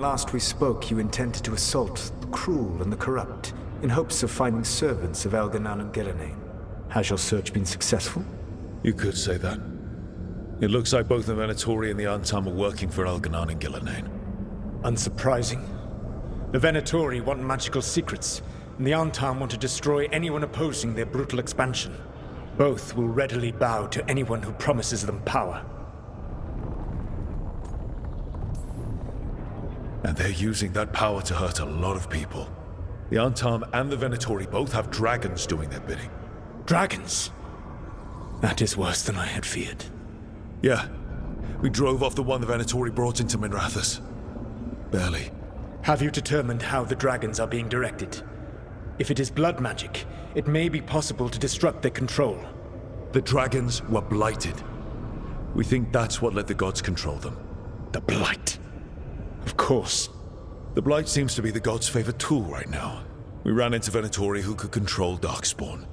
Last we spoke, you intended to assault the cruel and the corrupt, in hopes of finding servants of Elganan and Gillenane. Has your search been successful? You could say that. It looks like both the Venatori and the Antam are working for Elganan and Gillenane. Unsurprising. The Venatori want magical secrets, and the Antam want to destroy anyone opposing their brutal expansion. Both will readily bow to anyone who promises them power. And they're using that power to hurt a lot of people. The Antam and the Venatori both have dragons doing their bidding. Dragons? That is worse than I had feared. Yeah. We drove off the one the Venatori brought into Minrathous. Barely. Have you determined how the dragons are being directed? If it is blood magic, it may be possible to disrupt their control. The dragons were blighted. We think that's what let the gods control them. The blight. Of course. The blight seems to be the gods' favorite tool right now. We ran into Venatori who could control Darkspawn.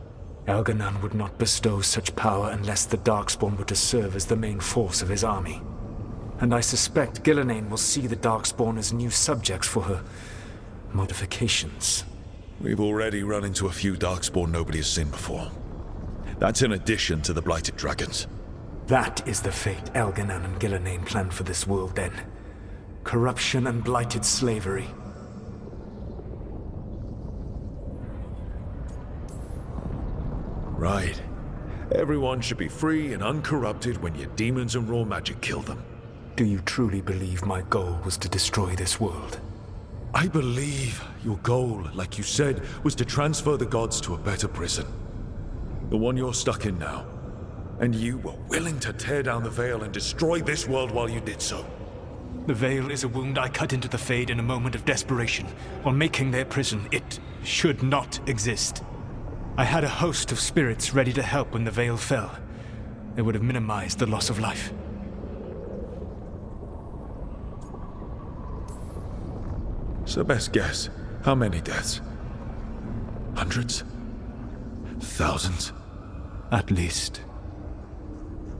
Elganan would not bestow such power unless the Darkspawn were to serve as the main force of his army. And I suspect Gillenane will see the Darkspawn as new subjects for her modifications. We've already run into a few Darkspawn nobody has seen before. That's in addition to the blighted dragons. That is the fate Elganan and Gillenane planned for this world then. Corruption and blighted slavery. Right. Everyone should be free and uncorrupted when your demons and raw magic kill them. Do you truly believe my goal was to destroy this world? I believe your goal, like you said, was to transfer the gods to a better prison. The one you're stuck in now. And you were willing to tear down the veil and destroy this world while you did so. The veil is a wound I cut into the Fade in a moment of desperation, while making their prison. It should not exist. I had a host of spirits ready to help when the veil fell. They would have minimized the loss of life. So best guess, how many deaths? Hundreds? Thousands? At least.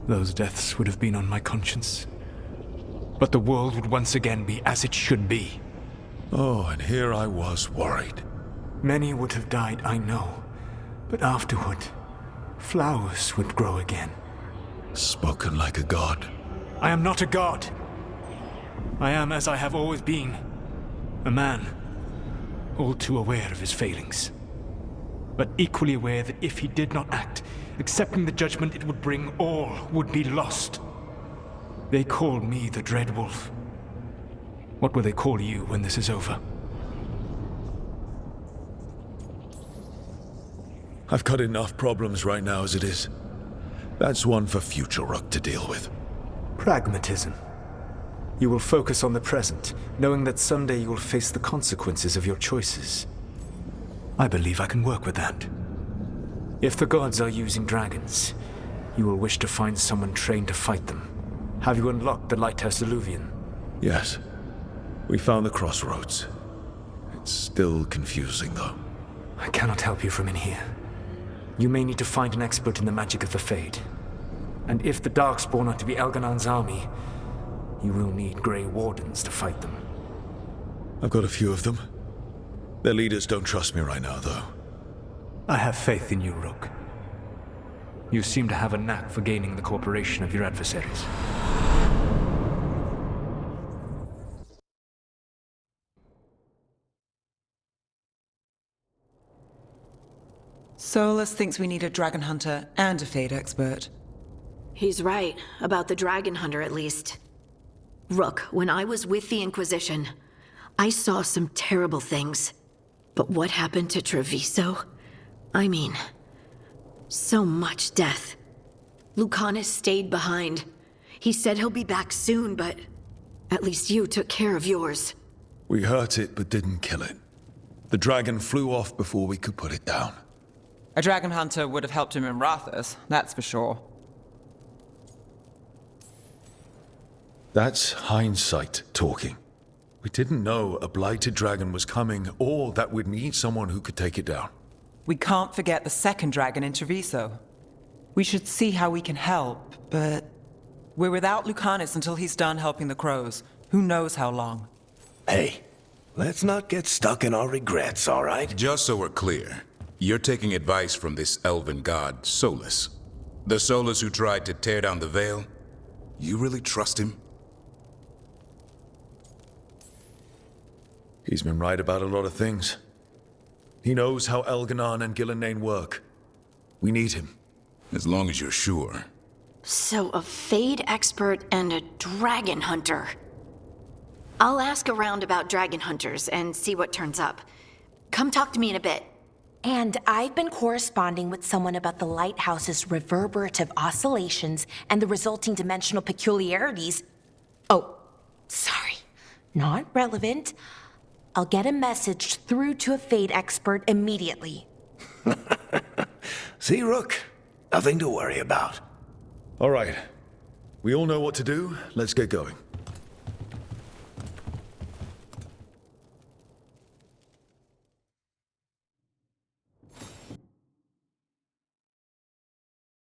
Those deaths would have been on my conscience. But the world would once again be as it should be. Oh, and here I was worried. Many would have died, I know. But afterward, flowers would grow again. Spoken like a god. I am not a god. I am as I have always been. A man, all too aware of his failings. But equally aware that if he did not act, accepting the judgment it would bring, all would be lost. They call me the Dread Wolf. What will they call you when this is over? I've got enough problems right now as it is. That's one for future Rook to deal with. Pragmatism. You will focus on the present, knowing that someday you will face the consequences of your choices. I believe I can work with that. If the gods are using dragons, you will wish to find someone trained to fight them. Have you unlocked the Lighthouse Illuvian? Yes. We found the crossroads. It's still confusing, though. I cannot help you from in here. You may need to find an expert in the magic of the Fade. And if the Darkspawn are to be Elganan's army, you will need Grey Wardens to fight them. I've got a few of them. Their leaders don't trust me right now, though. I have faith in you, Rook. You seem to have a knack for gaining the cooperation of your adversaries. Solus thinks we need a dragon hunter and a Fade expert. He's right, about the dragon hunter at least. Rook, when I was with the Inquisition, I saw some terrible things. But what happened to Treviso? I mean, so much death. Lucanus stayed behind. He said he'll be back soon, but at least you took care of yours. We hurt it, but didn't kill it. The dragon flew off before we could put it down. A dragon hunter would have helped him in Rathus, that's for sure. That's hindsight talking. We didn't know a blighted dragon was coming, or that we'd need someone who could take it down. We can't forget the second dragon in Treviso. We should see how we can help, but we're without Lucanus until he's done helping the crows. Who knows how long? Hey, let's not get stuck in our regrets, all right? Just so we're clear, you're taking advice from this elven god, Solus. The Solus who tried to tear down the veil? You really trust him? He's been right about a lot of things. He knows how Elganon and Gillenane work. We need him. As long as you're sure. So a Fade expert and a dragon hunter. I'll ask around about dragon hunters and see what turns up. Come talk to me in a bit. And I've been corresponding with someone about the lighthouse's reverberative oscillations and the resulting dimensional peculiarities. Oh, sorry. Not relevant. I'll get a message through to a Fade expert immediately. See, Rook? Nothing to worry about. All right. We all know what to do. Let's get going.